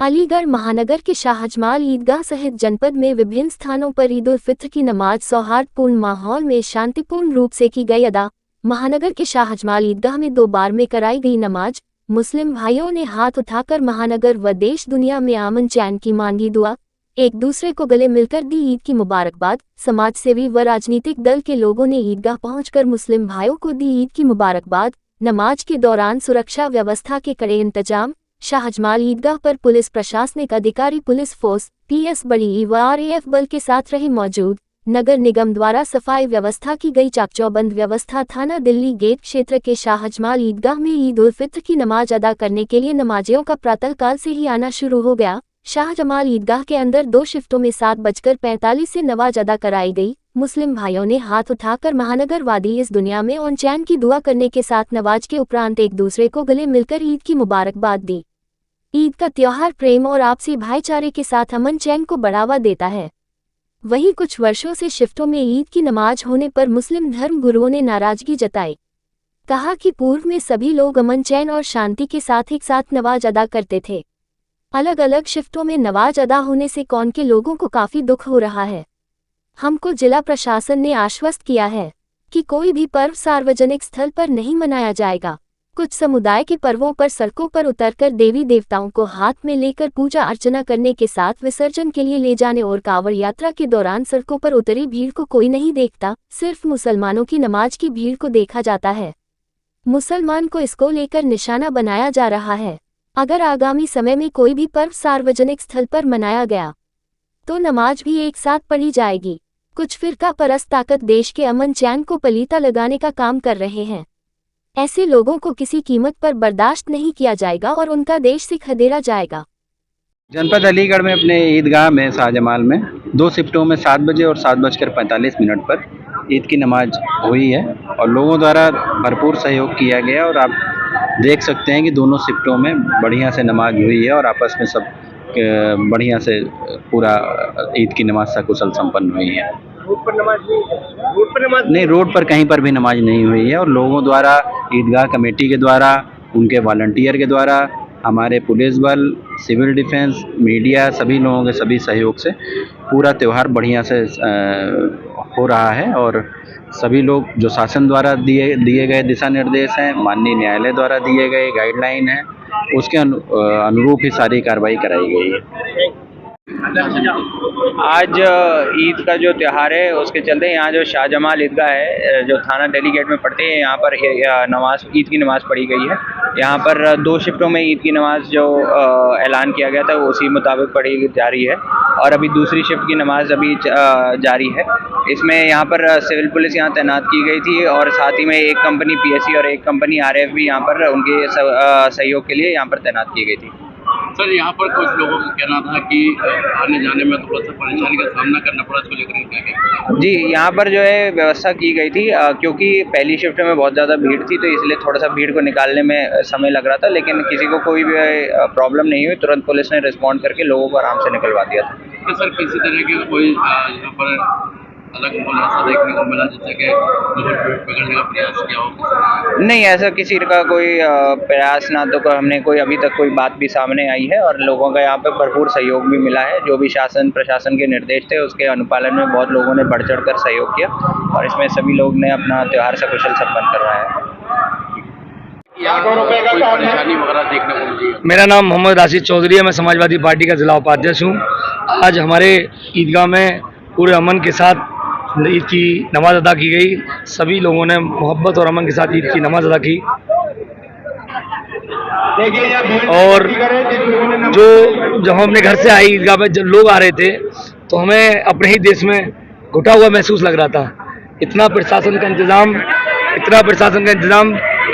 अलीगढ़ महानगर के शाहजमाल ईदगाह सहित जनपद में विभिन्न स्थानों पर ईद उल फित्र की नमाज सौहार्दपूर्ण माहौल में शांतिपूर्ण रूप से की गई अदा। महानगर के शाहजमाल ईदगाह में 2 बार में कराई गई नमाज। मुस्लिम भाइयों ने हाथ उठाकर महानगर व देश दुनिया में अमन चैन की मांगी दुआ। एक दूसरे को गले मिलकर दी ईद की मुबारकबाद। समाजसेवी व राजनीतिक दल के लोगों ने ईदगाह पहुंचकर मुस्लिम भाइयों को दी ईद की मुबारकबाद। नमाज के दौरान सुरक्षा व्यवस्था के कड़े इंतजाम। शाहजमाल ईदगाह पर पुलिस प्रशासनिक अधिकारी पुलिस फोर्स PS बड़ी व RAF बल के साथ रहे मौजूद। नगर निगम द्वारा सफाई व्यवस्था की गई चाकचौबंद व्यवस्था। थाना दिल्ली गेट क्षेत्र के शाहजमाल ईदगाह में ईद उल फित्र की नमाज अदा करने के लिए नमाजियों का प्रातःकाल से ही आना शुरू हो गया। शाहजमाल ईदगाह के अंदर 2 शिफ्टों में 7:45 से नमाज अदा कराई गई। मुस्लिम भाइयों ने हाथ उठाकर महानगर वादी इस दुनिया में अमन चैन की दुआ करने के साथ नमाज के उपरांत एक दूसरे को गले मिलकर ईद की मुबारकबाद दी। ईद का त्योहार प्रेम और आपसी भाईचारे के साथ अमन चैन को बढ़ावा देता है। वहीं कुछ वर्षों से शिफ्टों में ईद की नमाज होने पर मुस्लिम धर्म गुरुओं ने नाराजगी जताई। कहा कि पूर्व में सभी लोग अमन चैन और शांति के साथ एक साथ नमाज अदा करते थे। अलग अलग शिफ्टों में नमाज अदा होने से कौम के लोगों को काफी दुख हो रहा है। हमको जिला प्रशासन ने आश्वस्त किया है कि कोई भी पर्व सार्वजनिक स्थल पर नहीं मनाया जाएगा। कुछ समुदाय के पर्वों पर सड़कों पर उतरकर देवी देवताओं को हाथ में लेकर पूजा अर्चना करने के साथ विसर्जन के लिए ले जाने और कांवड़ यात्रा के दौरान सड़कों पर उतरी भीड़ को कोई नहीं देखता, सिर्फ मुसलमानों की नमाज की भीड़ को देखा जाता है। मुसलमान को इसको लेकर निशाना बनाया जा रहा है। अगर आगामी समय में कोई भी पर्व सार्वजनिक स्थल पर मनाया गया तो नमाज भी एक साथ पढ़ी जाएगी। कुछ फिरका परस्त ताकत देश के अमन चैन को पलीता लगाने का काम कर रहे हैं। ऐसे लोगों को किसी कीमत पर बर्दाश्त नहीं किया जाएगा और उनका देश से खदेड़ा जाएगा। जनपद अलीगढ़ में अपने ईदगाह में शाहजमाल में 2 शिफ्टों में 7 बजे और 7:45 पर ईद की नमाज हुई है और लोगों द्वारा भरपूर सहयोग किया गया और आप देख सकते हैं कि दोनों शिफ्टों में बढ़िया से नमाज हुई है और आपस में सब बढ़िया से पूरा ईद की नमाज सकुशल संपन्न हुई है। रोड पर नमाज नहीं, नहीं, रोड पर कहीं पर भी नमाज नहीं हुई है और लोगों द्वारा, ईदगाह कमेटी के द्वारा, उनके वॉलंटियर के द्वारा, हमारे पुलिस बल, सिविल डिफेंस, मीडिया, सभी लोगों के सभी सहयोग से पूरा त्यौहार बढ़िया से हो रहा है और सभी लोग जो शासन द्वारा दिए गए दिशा निर्देश हैं, माननीय न्यायालय द्वारा दिए गए गाइडलाइन हैं, उसके अनुरूप ही सारी कार्रवाई कराई गई है। आज ईद का जो त्यौहार है उसके चलते यहाँ जो शाहजमाल ईदगाह है जो थाना दिल्ली गेट में पड़ते हैं, यहाँ पर नमाज ईद की नमाज़ पढ़ी गई है। यहाँ पर 2 शिफ्टों में ईद की नमाज जो ऐलान किया गया था वो उसी मुताबिक पढ़ी जा रही है और अभी दूसरी शिफ्ट की नमाज अभी जारी है। इसमें यहाँ पर सिविल पुलिस यहाँ तैनात की गई थी और साथ ही में एक कंपनी PSC और एक कंपनी RAF भी यहाँ पर उनके सहयोग के लिए यहाँ पर तैनात की गई थी। सर, यहाँ पर कुछ लोगों का कहना था कि आने जाने में थोड़ा सा परेशानी का सामना करना पड़ा, इसको लेकर क्या कहेंगे? जी, यहाँ पर जो है व्यवस्था की गई थी क्योंकि पहली शिफ्ट में बहुत ज़्यादा भीड़ थी तो इसलिए थोड़ा सा भीड़ को निकालने में समय लग रहा था, लेकिन किसी को कोई भी प्रॉब्लम नहीं हुई। तुरंत पुलिस ने रिस्पॉन्ड करके लोगों को आराम से निकलवा दिया था। तो सर, किसी तरह की कोई यहाँ पर अलग ऐसा देखने को मिला जैसे कि पकड़ने का प्रयास किया हो? नहीं, ऐसा किसी का कोई प्रयास ना तो हमने कोई अभी तक कोई बात भी सामने आई है और लोगों का यहाँ पे भरपूर सहयोग भी मिला है। जो भी शासन प्रशासन के निर्देश थे उसके अनुपालन में बहुत लोगों ने बढ़ चढ़ कर सहयोग किया और इसमें सभी लोग ने अपना त्यौहार सकुशल संपन्न करवाया है। कोई परेशानी वगैरह देखने को मिली? मेरा नाम मोहम्मद राशिद चौधरी है, मैं समाजवादी पार्टी का जिला उपाध्यक्ष हूँ। आज हमारे ईदगाह में पूरे अमन के साथ ईद की नमाज अदा की गई। सभी लोगों ने मोहब्बत और अमन के साथ ईद की नमाज अदा की और जब हम अपने घर से आए ईदगाह में, जब लोग आ रहे थे तो हमें अपने ही देश में घुटा हुआ महसूस लग रहा था। इतना प्रशासन का इंतजाम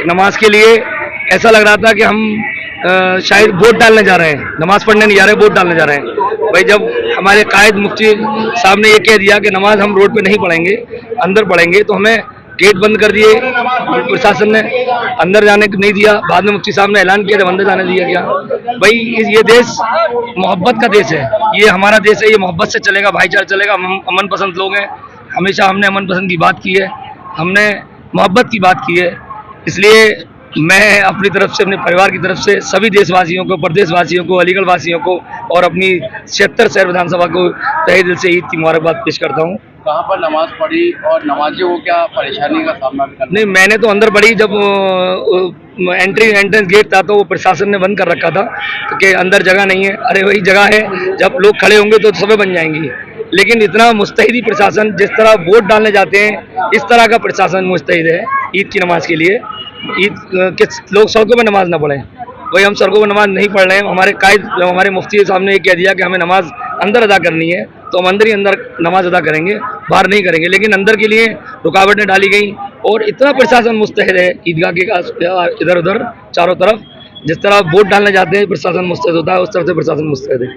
नमाज के लिए, ऐसा लग रहा था कि हम शायद वोट डालने जा रहे हैं, नमाज पढ़ने नहीं जा रहे, वोट डालने जा रहे हैं। भाई, जब हमारे कायद मुफ्ती साहब ने ये कह दिया कि नमाज हम रोड पे नहीं पढ़ेंगे, अंदर पढ़ेंगे, तो हमें गेट बंद कर दिए। प्रशासन ने अंदर जाने नहीं दिया। बाद में मुफ्ती साहब ने ऐलान किया, जब अंदर जाने दिया गया। भाई, ये देश मोहब्बत का देश है, ये हमारा देश है, ये मोहब्बत से चलेगा, भाईचारा चलेगा। हम अमन पसंद लोग हैं, हमेशा हमने अमन पसंद की बात की है, हमने मोहब्बत की बात की है। इसलिए मैं अपनी तरफ से, अपने परिवार की तरफ से सभी देशवासियों को, प्रदेशवासियों को, अलीगढ़ वासियों को और अपनी 76 शहर विधानसभा को तहे दिल से ईद की मुबारकबाद पेश करता हूँ। कहाँ पर नमाज पढ़ी और नमाजियों को क्या परेशानी का सामना भी करना? नहीं, मैंने तो अंदर पढ़ी। जब एंट्रेंस गेट था तो वो प्रशासन ने बंद कर रखा था तो कि अंदर जगह नहीं है। अरे वही जगह है, जब लोग खड़े होंगे तो सब बन जाएंगी। लेकिन इतना मुस्तैदी प्रशासन, जिस तरह वोट डालने जाते हैं इस तरह का प्रशासन मुस्तैद है ईद की नमाज के लिए। ईद के लोग सड़कों पर नमाज ना पढ़ें, वही हम सड़कों पर नमाज नहीं पढ़ रहे हैं। हमारे कायद, हमारे मुफ्ती साहब ने ये कह दिया कि हमें नमाज अंदर अदा करनी है तो हम अंदर ही अंदर नमाज अदा करेंगे, बाहर नहीं करेंगे। लेकिन अंदर के लिए रुकावटें डाली गई और इतना प्रशासन मुस्तैद है ईदगाह के इधर उधर चारों तरफ। जिस तरह वोट डालने जाते हैं प्रशासन मुस्तैद होता है, उस तरह से प्रशासन मुस्तैद है।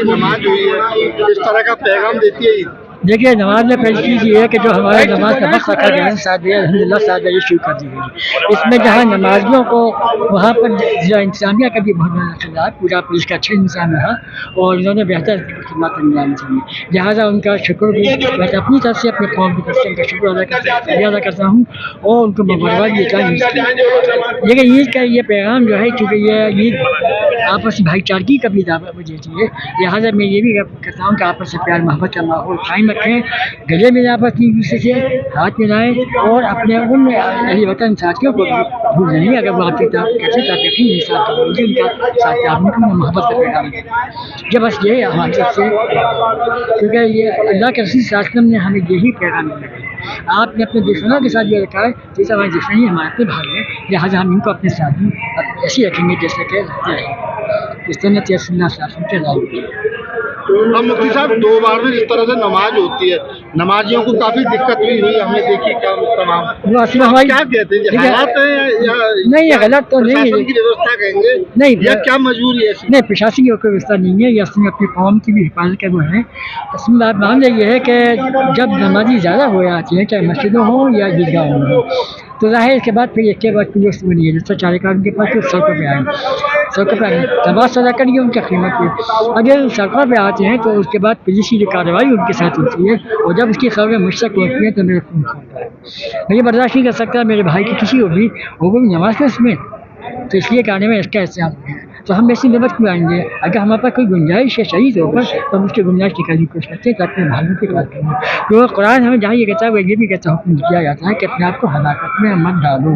नमाज हुई है, किस तरह का पैगाम देती है ईद? देखिए, नमाज में पहली चीज़ ये है कि जो हमारा नमाज का वक्त रखा गया है अल्हम्दुलिल्लाह सादगी शुरू कर दी गई। इसमें जहाँ नमाजियों को वहाँ पर ज़िला इंतजामिया का भी बहुत बड़ा रखा है, पूरा पुलिस का अच्छा इंतजाम रहा और इन्होंने बेहतर खिदमत अंजाम दी। लिहाजा उनका शुक्र भी मैं अपनी तरफ से, अपने कौम की तरफ से उनका शुक्र अदा करता हूँ और उनको मुबारकबाद देता हूँ। लेकिन ईद का ये पैगाम जो है, चूँकि ये ईद आपसी भाईचारगी का भी दावा देती है, लिहाजा मैं ये भी कहता हूँ कि आपस से प्यार मोहब्बत का माहौल कायम रखें, गले में आपस एक दूसरे से हाथ मिलाएं और अपने उन अहले वतन साथियों को भूल नहीं, अगर वो आपके कैसे नहीं साथ देंगे, उनका साथ आपने को मोहब्बत का पैगाम दें। जब बस ये हमारी तरफ से, क्योंकि ये अल्लाह के रसूल सल्लल्लाहु अलैहि वसल्लम ने हमें यही पैगाम दिया। आपने अपने दुश्मनों के साथ ये रखा है जैसे हमारे दुश्मन ही हमारे अपने भाई हैं, लिहाजा हम इनको अपने साथ ही ऐसे रखेंगे जैसे कि रहते हैं। इस तरह से अब मुफ्ती साहब, 2 बार में इस तरह से नमाज होती है, नमाजियों को काफी दिक्कत भी हुई, हमने देखी तमाम। क्या कहते हैं, हालात है या नहीं, गलत तो नहीं है, प्रशासन की व्यवस्था कहेंगे नहीं, या क्या मजबूरी है? नहीं, प्रशासन की कोई व्यवस्था नहीं है, या उसमें अपनी कौम की भी हिफाजत के वो है। इसमें बात मामला ये है कि जब नमाजी ज़्यादा हो जाती हैं, चाहे मस्जिदों हों या ईदगाहों हों, तो जाहिर इसके बाद फिर इसके बाद पुलिस बनी है, जैसे चारिकार उनके पास फिर सड़कों पर आए, सड़कों पर आए नमाज अदा करिए उनकी कीमत पर। अगर सड़कों पर आते हैं तो उसके बाद पुलिस की जो कार्रवाई उनके साथ होती है और जब उसकी खबरें मुझसे पहुँचती हैं तो मेरा खून खोलता है। मैं ये बर्दाश्त नहीं कर सकता मेरे भाई की किसी को भी वो भी नमाज के उसमें, तो इसलिए कहने में इसका एहसास है। तो हम ऐसी नमत क्यों आएंगे? अगर हमारे पास कोई गुंजाइश है सही तौर पर तो हम उसकी गुंजाइश निकालने की कोशिश करते हैं ताकि भाइयों की बात करें। तो कुरान हमें जहाँ ये कहता है वो ये भी कहता हुक्म किया जाता है कि अपने आप को हलाकत में मत डालो,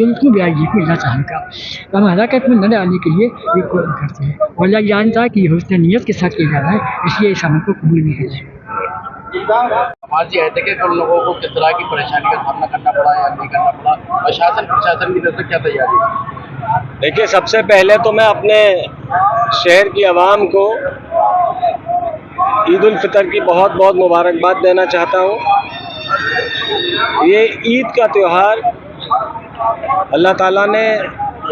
उसमें भी आएगी अल्लाह चाहेगा। तो हम हलाकत में न डालने के लिए ये कोशिश करते हैं और अल्लाह जानता है कि हुस्न नीयत के साथ किया जा रहा है, इसलिए इस अमल को कबूल नहीं किया जाएगा। नमाजी है कि उन लोगों को किस तरह की परेशानी का सामना करना पड़ा या नहीं करना पड़ा, प्रशासन की तरफ से क्या तैयारी है? देखिए, सबसे पहले तो मैं अपने शहर की आवाम को ईद उल फितर की बहुत बहुत मुबारकबाद देना चाहता हूँ। ये ईद का त्यौहार अल्लाह ताला ने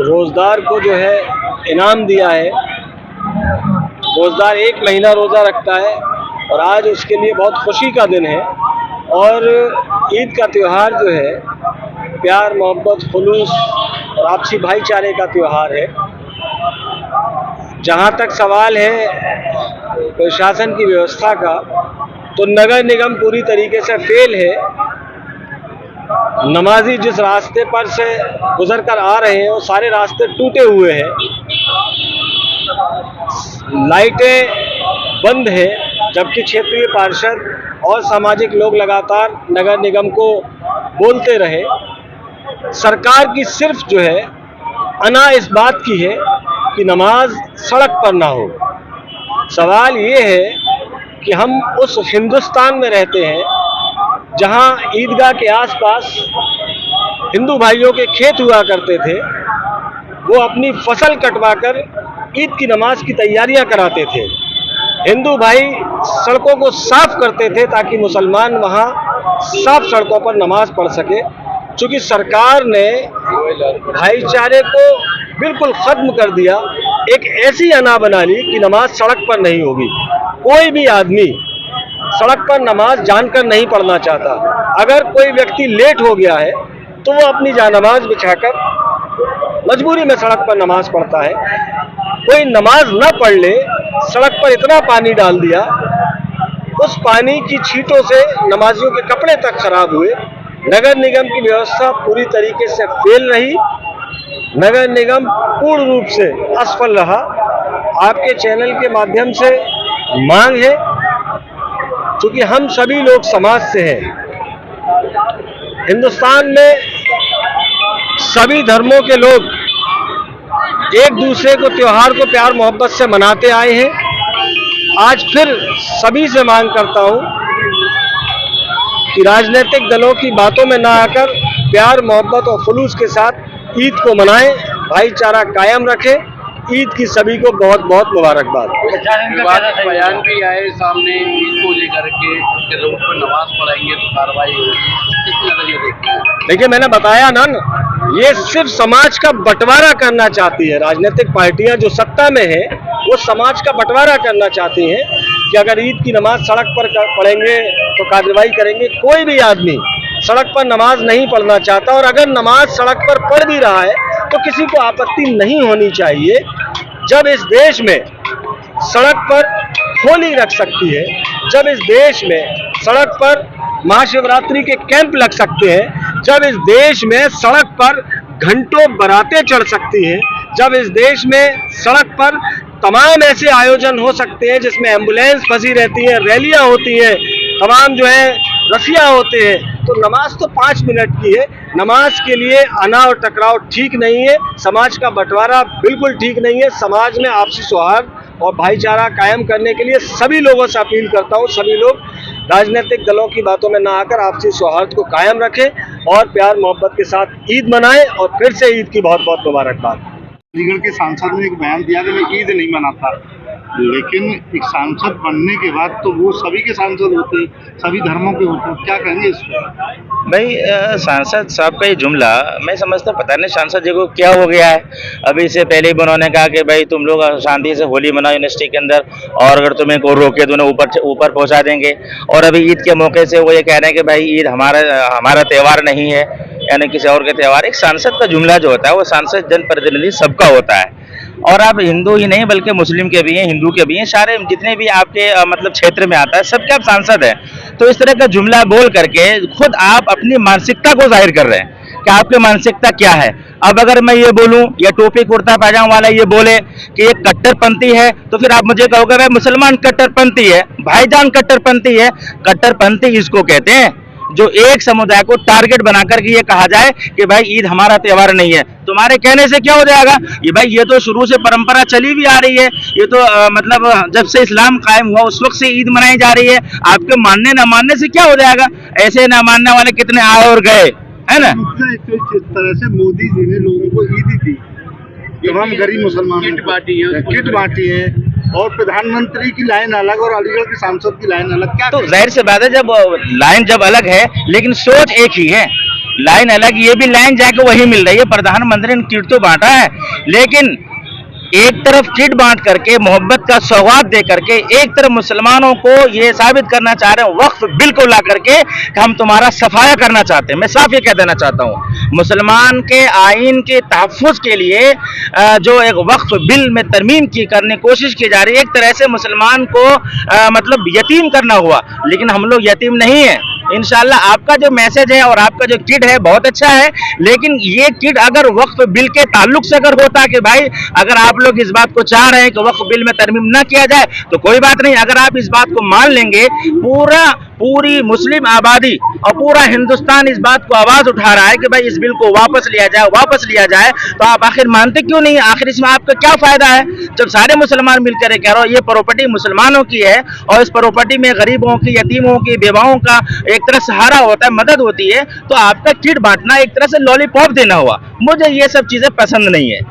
रोज़दार को जो है इनाम दिया है। रोज़दार 1 महीना रोज़ा रखता है और आज उसके लिए बहुत खुशी का दिन है। और ईद का त्यौहार जो है प्यार मोहब्बत खुलूस और आपसी भाईचारे का त्यौहार है। जहाँ तक सवाल है प्रशासन की व्यवस्था का, तो नगर निगम पूरी तरीके से फेल है। नमाजी जिस रास्ते पर से गुजर कर आ रहे हैं वो सारे रास्ते टूटे हुए हैं, लाइटें बंद हैं, जबकि क्षेत्रीय पार्षद और सामाजिक लोग लगातार नगर निगम को बोलते रहे। सरकार की सिर्फ जो है अना इस बात की है कि नमाज सड़क पर ना हो। सवाल ये है कि हम उस हिंदुस्तान में रहते हैं जहां ईदगाह के आसपास हिंदू भाइयों के खेत हुआ करते थे, वो अपनी फसल कटवाकर ईद की नमाज की तैयारियां कराते थे। हिंदू भाई सड़कों को साफ करते थे ताकि मुसलमान वहां साफ सड़कों पर नमाज पढ़ सके। चूँकि सरकार ने भाईचारे को बिल्कुल ख़त्म कर दिया, एक ऐसी अना बना ली कि नमाज सड़क पर नहीं होगी। कोई भी आदमी सड़क पर नमाज जानकर नहीं पढ़ना चाहता। अगर कोई व्यक्ति लेट हो गया है तो वो अपनी जानमाज बिछाकर मजबूरी में सड़क पर नमाज पढ़ता है। कोई नमाज न पढ़ ले, सड़क पर इतना पानी डाल दिया उस पानी की छींटों से नमाजियों के कपड़े तक खराब हुए। नगर निगम की व्यवस्था पूरी तरीके से फेल रही। नगर निगम पूर्ण रूप से असफल रहा। आपके चैनल के माध्यम से मांग है, क्योंकि हम सभी लोग समाज से हैं, हिंदुस्तान में सभी धर्मों के लोग एक दूसरे को त्योहार को प्यार मोहब्बत से मनाते आए हैं। आज फिर सभी से मांग करता हूं कि राजनीतिक दलों की बातों में ना आकर प्यार मोहब्बत और खुलूस के साथ ईद को मनाएं, भाईचारा कायम रखें। ईद की सभी को बहुत बहुत मुबारकबाद। बयान भी आए सामने ईद को लेकर के रोड पर नमाज पढ़ाएंगे तो कार्रवाई होगी, किस नजरिए देखते हैं? देखिए, मैंने बताया ना, ये सिर्फ समाज का बंटवारा करना चाहती है। राजनीतिक पार्टियां जो सत्ता में है वो समाज का बंटवारा करना चाहती हैं कि अगर ईद की नमाज सड़क पर पढ़ेंगे तो कार्रवाई करेंगे। कोई भी आदमी सड़क पर नमाज नहीं पढ़ना चाहता, और अगर नमाज सड़क पर पढ़ भी रहा है तो किसी को आपत्ति नहीं होनी चाहिए। जब इस देश में सड़क पर होली रख सकती है, जब इस देश में सड़क पर महाशिवरात्रि के कैंप लग सकते हैं, जब इस देश में सड़क पर घंटों बारातें चढ़ सकती हैं, जब इस देश में सड़क पर तमाम ऐसे आयोजन हो सकते हैं जिसमें एम्बुलेंस फंसी रहती है, रैलियां होती हैं, तमाम जो है रसिया होते हैं, तो नमाज तो 5 मिनट की है। नमाज के लिए अनाव टकराव ठीक नहीं है, समाज का बंटवारा बिल्कुल ठीक नहीं है। समाज में आपसी सौहार्द और भाईचारा कायम करने के लिए सभी लोगों से अपील करता हूँ, सभी लोग राजनीतिक दलों की बातों में ना आकर आपसी सौहार्द को कायम रखें और प्यार मोहब्बत के साथ ईद मनाएं। और फिर से ईद की बहुत बहुत मुबारकबाद। अलीगढ़ के सांसद ने एक बयान दिया कि मैं ईद नहीं मनाता, लेकिन एक सांसद बनने के बाद तो वो सभी के सांसद होते हैं, सभी धर्मों के होते हैं, क्या कहेंगे इस पर? भाई सांसद साहब का ये जुमला मैं समझता, पता नहीं सांसद जी को क्या हो गया है। अभी इससे पहले भी उन्होंने कहा कि भाई तुम लोग शांति से होली मनाओ यूनिवर्सिटी के अंदर, और अगर तुम्हें कोई रोके तो उन्हें ऊपर पहुंचा देंगे। और अभी ईद के मौके से वो ये कह रहे हैं कि भाई ईद हमारा त्यौहार नहीं है, यानी किसी और के त्यौहार। एक सांसद का जुमला जो होता है वो सांसद जनप्रतिनिधि सबका होता है, और आप हिंदू ही नहीं बल्कि मुस्लिम के भी हैं, हिंदू के भी हैं, सारे जितने भी आपके मतलब क्षेत्र में आता है सबके आप सांसद हैं। तो इस तरह का जुमला बोल करके खुद आप अपनी मानसिकता को जाहिर कर रहे हैं कि आपकी मानसिकता क्या है। अब अगर मैं ये बोलूं या टोपी कुर्ता पैजामा वाला ये बोले कि ये कट्टरपंथी है, तो फिर आप मुझे कहोगे भाई मुसलमान कट्टरपंथी है, भाईजान कट्टरपंथी है। कट्टरपंथी इसको कहते हैं जो एक समुदाय को टारगेट बनाकर के ये कहा जाए कि भाई ईद हमारा त्यौहार नहीं है। तुम्हारे कहने से क्या हो जाएगा? ये भाई ये तो शुरू से परंपरा चली भी आ रही है, ये तो मतलब जब से इस्लाम कायम हुआ उस वक्त से ईद मनाई जा रही है। आपके मानने ना मानने से क्या हो जाएगा? ऐसे ना मानने वाले कितने आए और गए, है ना? जिस तरह से मोदी जी ने लोगों को ईद दी, तमाम गरीब मुसलमानों किट बांटी है, और प्रधानमंत्री की लाइन अलग और अलीगढ़ के सांसद की लाइन अलग, क्या? तो जाहिर सी बात है, जब लाइन जब अलग है लेकिन सोच एक ही है। लाइन अलग, ये भी लाइन जाके वही मिल रही है। प्रधानमंत्री ने किट तो बांटा है, लेकिन एक तरफ किट बांट करके मोहब्बत का सौगात दे करके एक तरफ मुसलमानों को ये साबित करना चाह रहे हैं वक्फ बिल को ला करके कि हम तुम्हारा सफाया करना चाहते हैं। मैं साफ ये कह देना चाहता हूँ, मुसलमान के आइन के तहफ़्फ़ुज़ के लिए जो एक वक्फ बिल में तरमीम की करने की कोशिश की जा रही है, एक तरह से मुसलमान को मतलब यतीम करना हुआ। लेकिन हम लोग यतीम नहीं है। इंशाल्लाह आपका जो मैसेज है और आपका जो किट है बहुत अच्छा है, लेकिन ये किट अगर वक्फ बिल के ताल्लुक से अगर होता कि भाई अगर आप लोग इस बात को चाह रहे हैं कि वक्फ बिल में तरमीम ना किया जाए तो कोई बात नहीं। अगर आप इस बात को मान लेंगे, पूरी मुस्लिम आबादी और पूरा हिंदुस्तान इस बात को आवाज उठा रहा है कि भाई इस बिल को वापस लिया जाए, तो आप आखिर मानते क्यों नहीं? आखिर इसमें आपका क्या फायदा है? जब सारे मुसलमान मिलकर कह रहे हो ये प्रॉपर्टी मुसलमानों की है और इस प्रॉपर्टी में गरीबों की, यतीमों की, बेवाओं का एक तरह सहारा होता है, मदद होती है, तो आपका किट बांटना एक तरह से लॉलीपॉप देना हुआ। मुझे ये सब चीजें पसंद नहीं है।